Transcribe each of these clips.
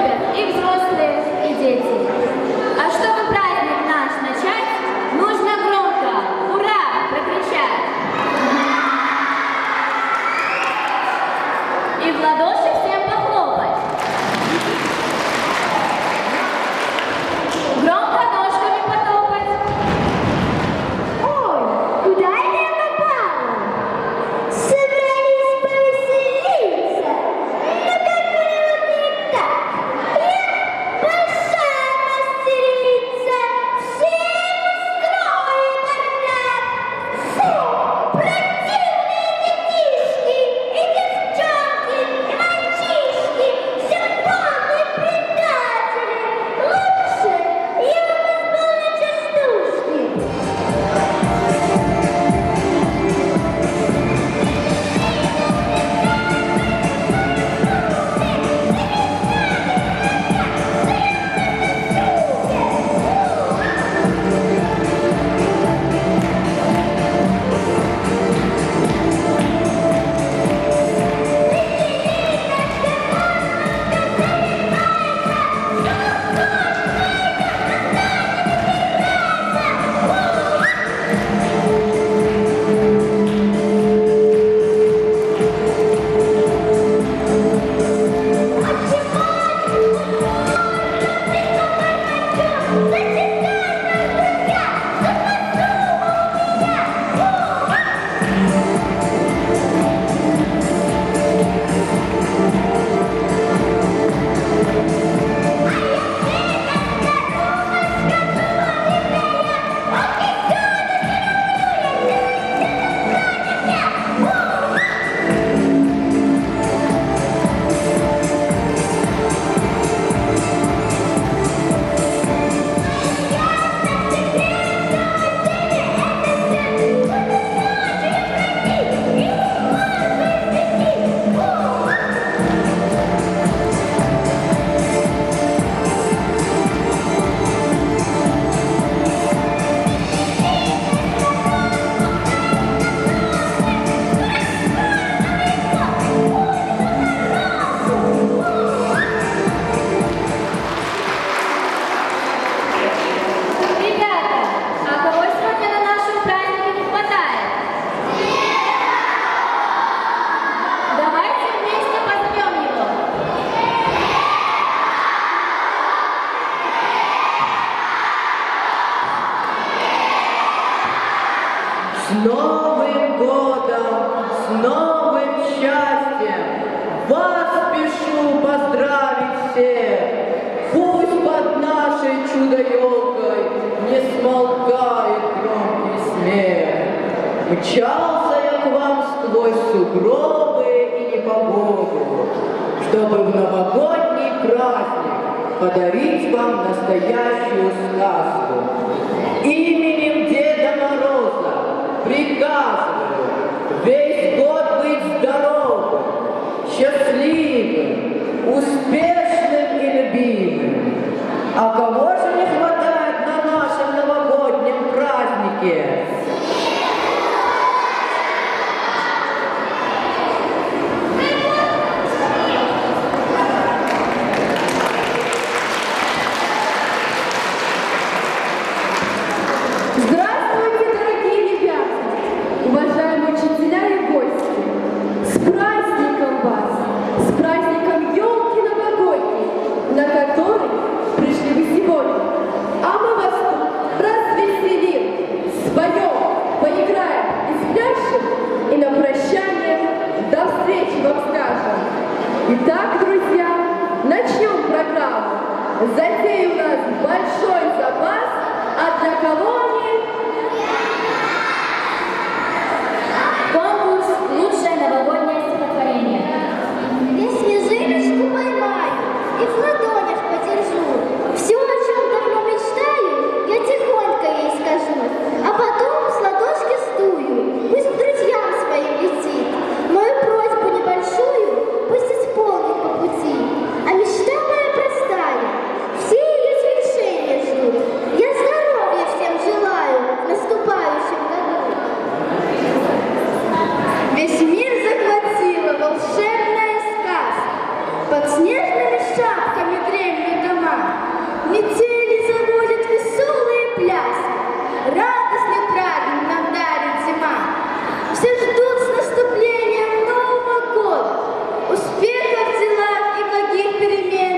любят и взрослые, и дети. А чтобы праздник наш начать, нужно громко «Ура!» прокричать. И в ладоши всем похлопать. Громко ножками потопать. Ой, куда это я попала? Собрались повеселиться. Ну как было не так? Я большая мастерица. Всем устрою бардак. Фу, противные детишки и девчонки, и мальчишки. Все полные предатели. Лучше я вас был на частушке. Ребята, а кого сегодня на нашем празднике не хватает? Давайте вместе позовем его. С Новым годом, с новым счастьем! Вас спешу поздравить всех! Пусть под нашей чудо-елкой не смолкает громкий смех. Мчался я к вам сквозь сугробы и непогоду, чтобы в новогодний праздник подарить вам настоящую сказку. Именем Деда Мороза приказываю весь год быть здоровым, счастливым, успешным и любимым. А кого же не хватает на нашем новогоднем празднике? Здравствуйте, дорогие ребята, уважаемые учителя и гости! С праздником вас! С праздником елки новогодней, на который пришли вы сегодня. А мы вас тут развеселим, споем, поиграем и спляшем, и на прощание до встречи вам скажем. Итак, друзья, начнем программу. Затей у нас большой запас, а для кого они? Конкурс «Лучшее новогоднее стихотворение». Я снежиночку поймаю и в ладонях подержу. Все, о чем давно мечтаю, я тихонько ей скажу, а потом с ладошки стую, пусть к друзьям своим летит. Мою просьбу небольшую пусть исполнит по пути. А мечта моя простая, все ее свершения ждут. Я здоровья всем желаю в наступающем году. Весь мир захватила волшебная сказка. Под снежными шапками древних метели заводят веселые пляски. Радостный праздник нам дарит зима. Все ждут с наступлением Нового года, успехов в делах и благих перемен,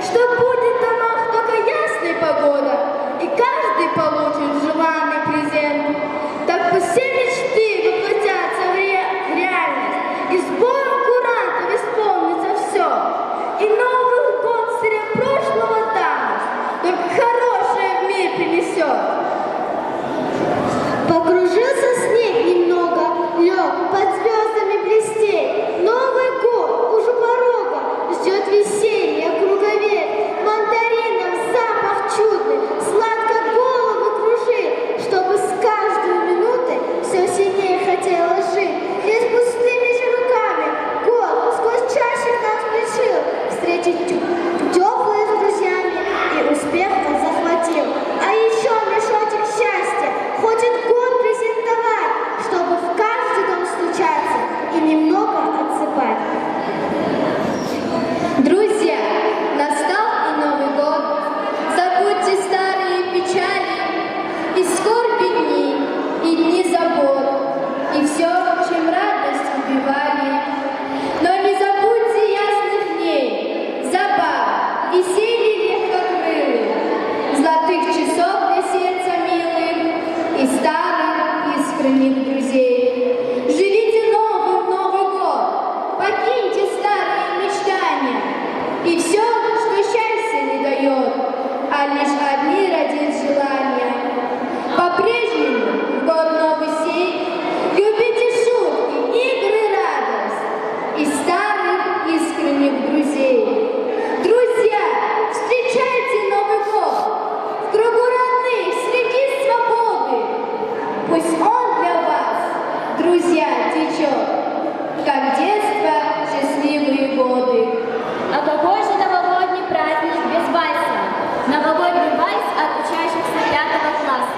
что будет в домах только ясная погода, и каждый получит желанный презент. Так пусть все мечты воплотятся в реальность, и с боем курантов исполнится все. И Новый год среди прошлого даст, только хорошее в мир принесет. Покружился снег немного, лег под звездами блестей. Новый год уже порога, ждет веселье, круговерь. Мандаринов запах чудный, сладко голову кружит, чтобы с каждой минутой все сильнее хотелось жить. И с пустыми же руками год сквозь чаще нас спешил встретить теплые с друзьями, и успех он захватил. А еще мешочек счастья хочет год презентовать, чтобы в каждый дом стучаться и немного отсыпать. Друзья, настал и Новый год. Забудьте старые печали, и скорби дни, и дни забот, и все, чем радость убивали. Но не забудьте ясных дней, забав, веселье легкокрылых, золотых часов для сердца милых и старых искренних друзей. Живите новым Новый год, покиньте старые мечтания, и все, что счастье не дает, а лишь одни родит желания. По-прежнему в год новый сей любите шутки, игры, радость и старых искренних друзей. Друзья, встречайте Новый год в кругу родных, среди свободы. Пусть он для вас, друзья, течет, как детство, счастливые годы. А какой же новогодний праздник без вальса? Новогодний вальс от учащихся 5 класса.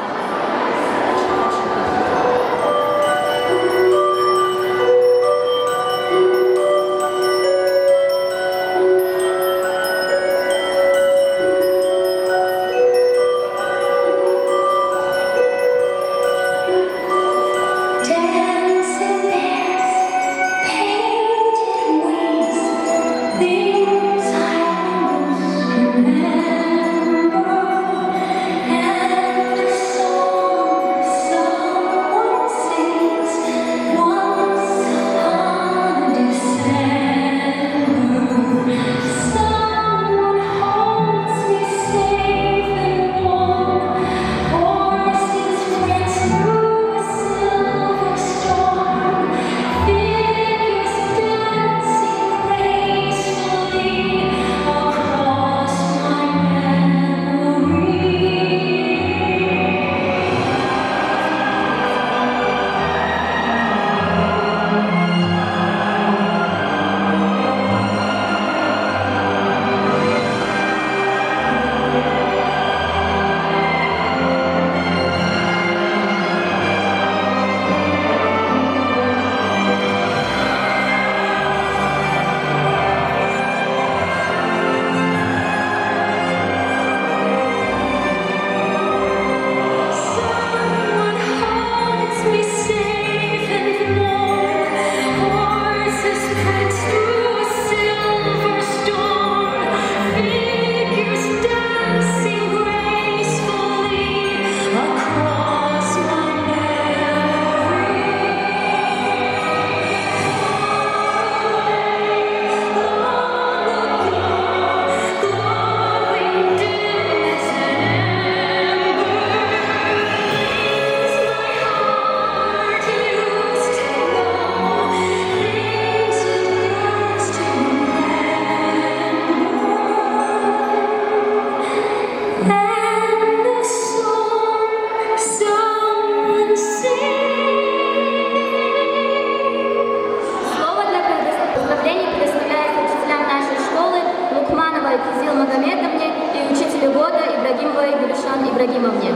Ибрагимовне.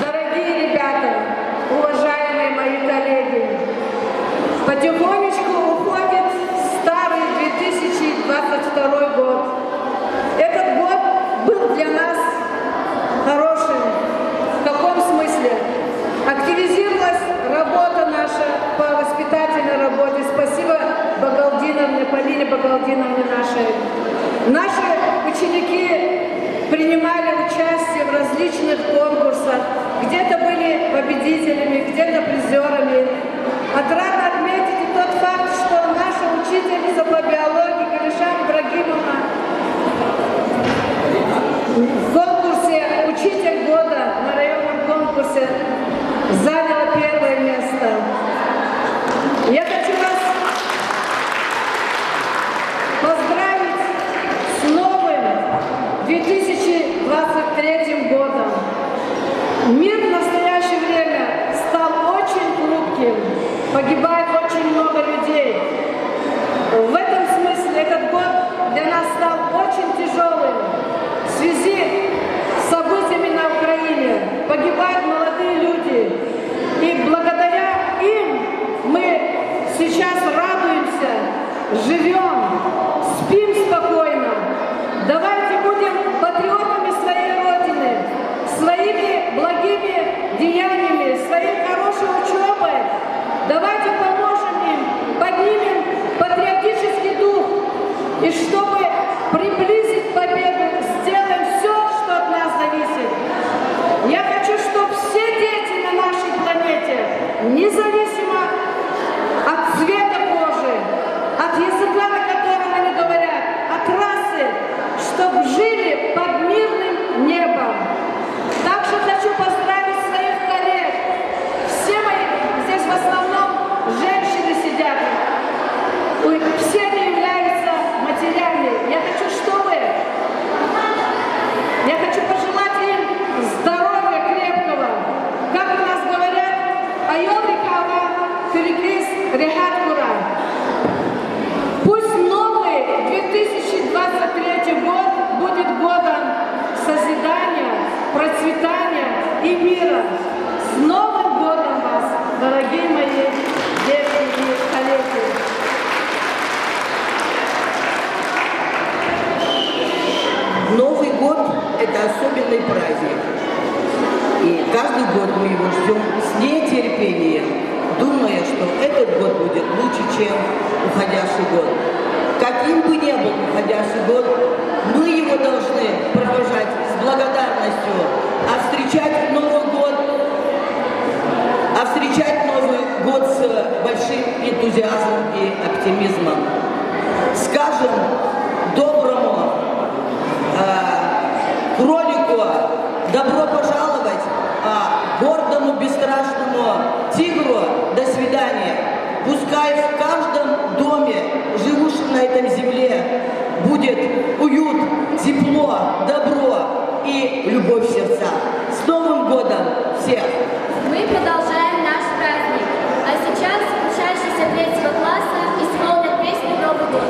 Дорогие ребята, уважаемые мои коллеги, потихонечку уходит старый 2022 год. Этот год Полине Багалдиновне нашей. Наши ученики принимали участие в различных конкурсах, где-то были победителями, где-то призерами. Отрадно отметить и тот факт, что наша учительница по биологии Галишан Ибрагимовна в конкурсе «Учитель года» на районном конкурсе заняла первое место. Я хочу вас поздравить с новым 2023 годом. Мир в настоящее время стал очень хрупким, погибает очень много людей. В этом смысле этот год для нас стал очень тяжелым. В связи с событиями на Украине погибают молодые люди. И благодаря им мы сейчас радуемся, живем, спим спокойно. Давайте будем патриотами своей Родины, своими благими деяниями, своей хорошей учебой. Давайте поможем им, поднимем патриотический дух. И чтобы приблизить победу, сделаем все, что от нас зависит. Я хочу, чтобы все дети на нашей планете, независимо от цвета кожи, от языка, на котором они говорят, от расы, чтобы жили под мирным небом. Также хочу поздравить своих коллег. Все мои, здесь в основном женщины сидят. Все они являются матерями. Я хочу пожелать им здоровья крепкого. Как у нас говорят, айоврикава кирикис рехаткура. Пусть новый 2023 год будет годом созидания, процветания и мира. С Новым годом вас, дорогие мои дети и коллеги! Новый год – это особенный праздник. И каждый год мы его ждем с нетерпением, думая, что этот год будет лучше, чем уходящий год. Каким бы ни был уходящий год, мы его должны провожать с благодарностью, а встречать Новый год с большим энтузиазмом и оптимизмом. Скажем доброму кролику добро пожаловать, а гордому бесстрашному тигру до свидания. Пускай в каждом доме, живущем на этой земле, будет уют, тепло, добро и любовь в сердцах. С Новым годом всех! Мы продолжаем наш праздник. А сейчас учащиеся 3 класса исполнят песню «Новый год».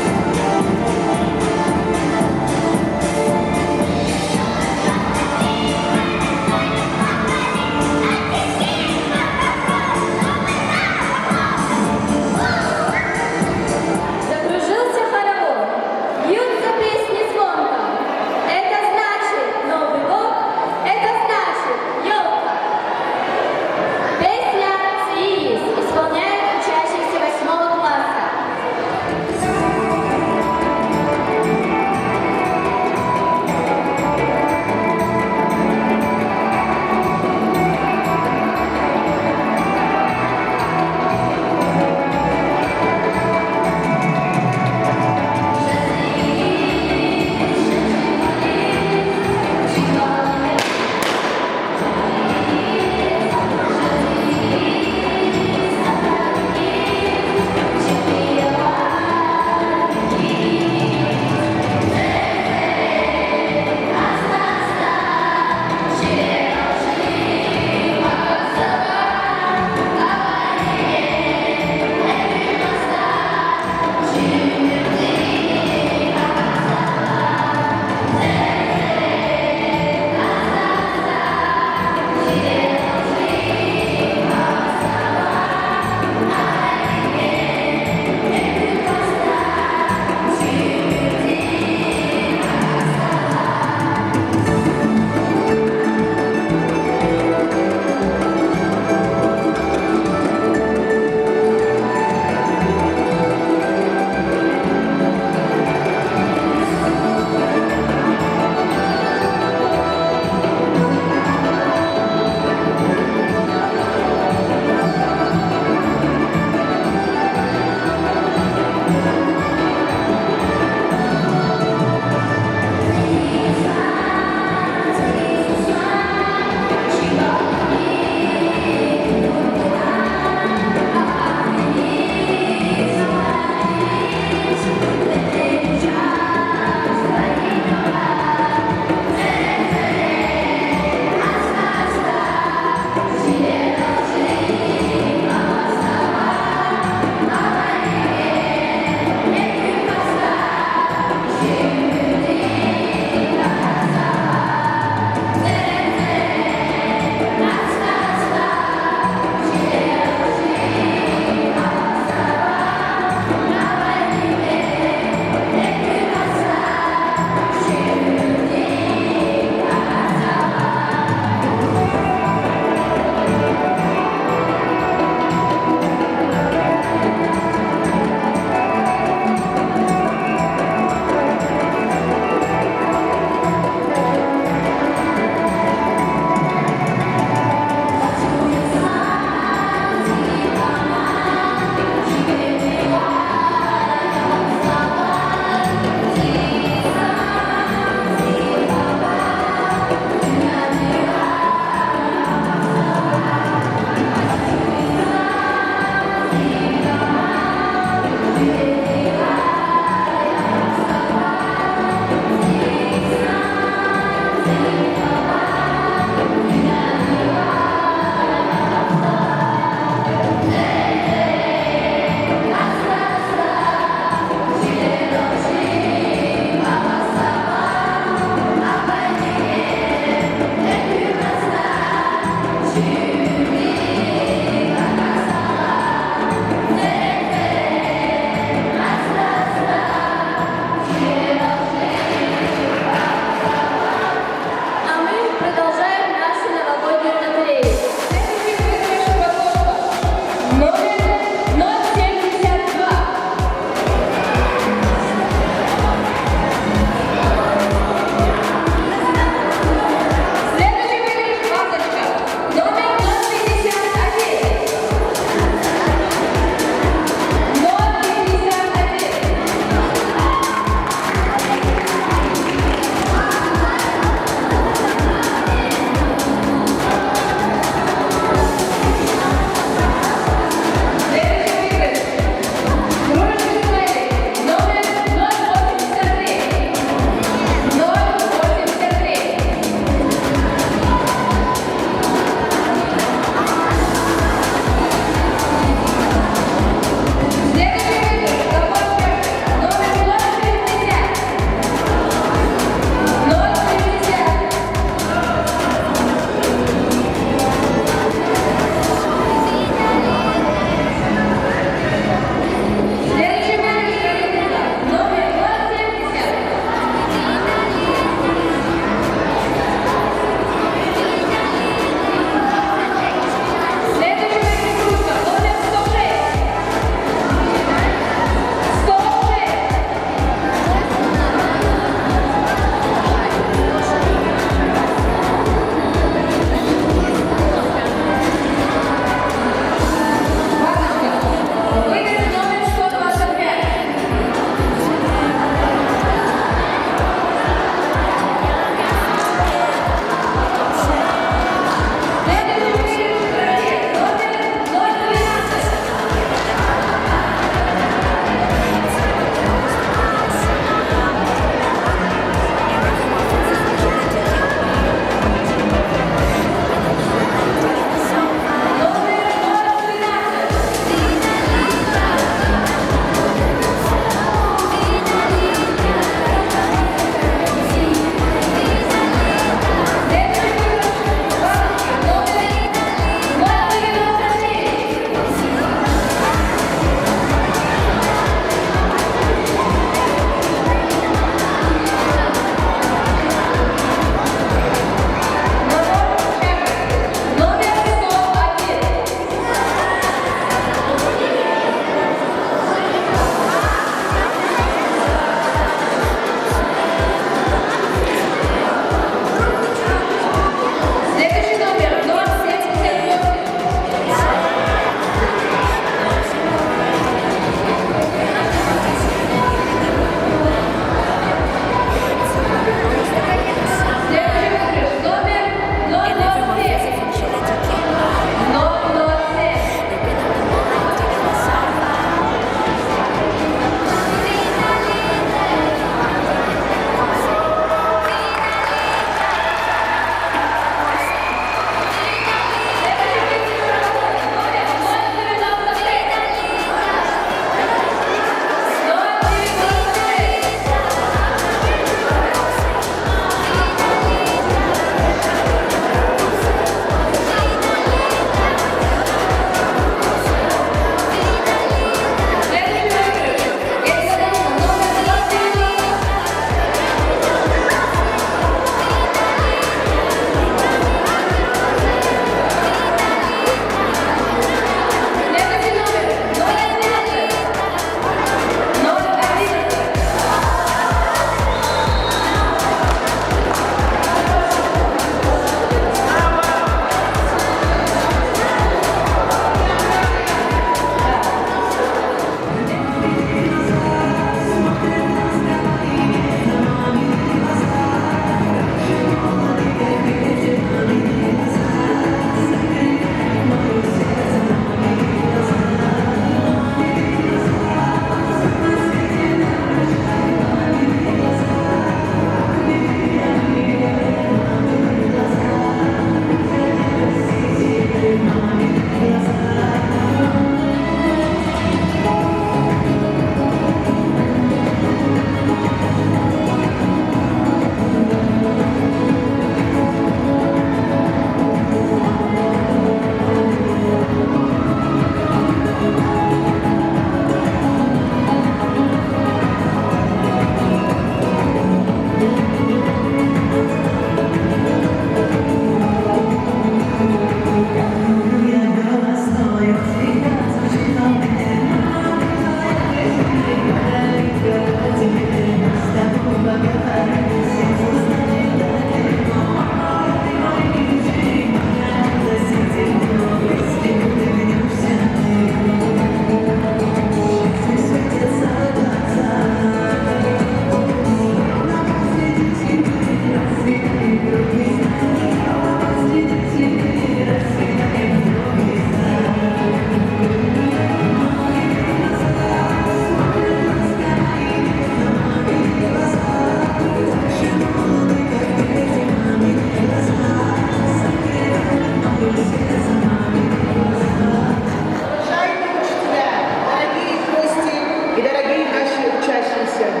беседы.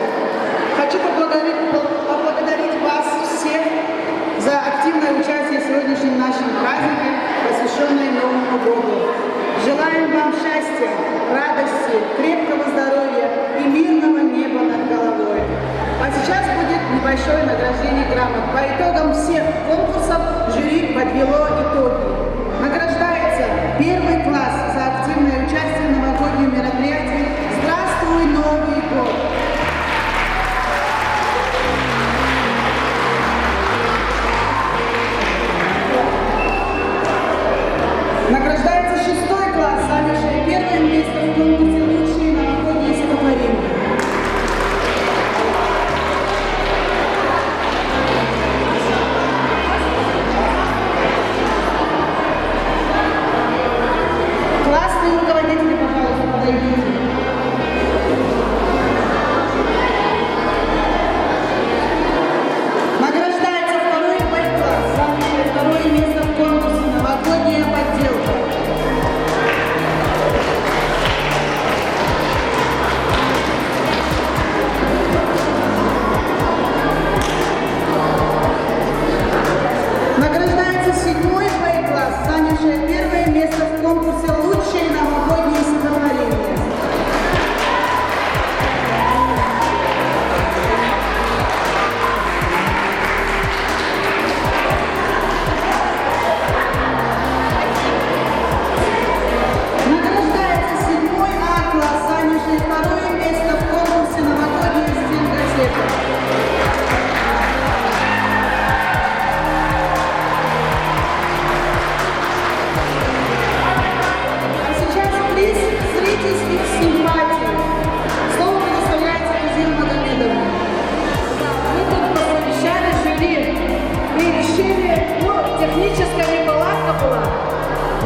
Хочу поблагодарить вас всех за активное участие в сегодняшнем нашем празднике, посвященном Новому году. Желаем вам счастья, радости, крепкого здоровья и мирного неба над головой. А сейчас будет небольшое награждение грамот. По итогам всех конкурсов жюри подвело итоги. Награждается первый класс за активное участие в новогоднем мероприятии «Здравствуй, Новый год». Награждается 6 класс, занявший первое место в конкурсе «Лучшие новогодние стихотворения». Классные руководители, пожалуйста, подойдите. Награждается второй Б-класс, занявший второе место в конкурсе «Новогодняя подделка». Награждается 7-й Б-класс, занявший первое место в конкурсе «Лучшие новогодние стихотворения». Награждается 7-й А-класс, занявший второе место в конкурсе «Новогодняя стенгазета». А сейчас приз зрительских симпатий. Слово предоставляется Казиму Магомедову. Мы тут посовещали жюри и решили, техническая неполадка была.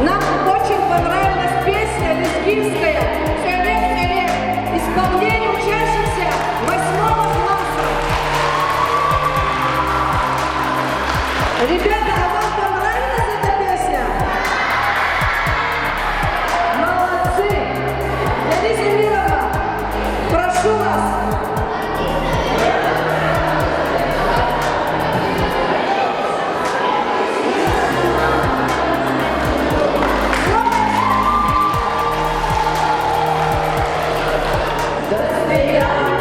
Нам очень понравилась песня лезгинская «Олег, Олег», исполнение учащихся 8 класса. Ребята, а вам понравилась эта песня? Молодцы! Лариса Мировна, прошу вас. Засмеялась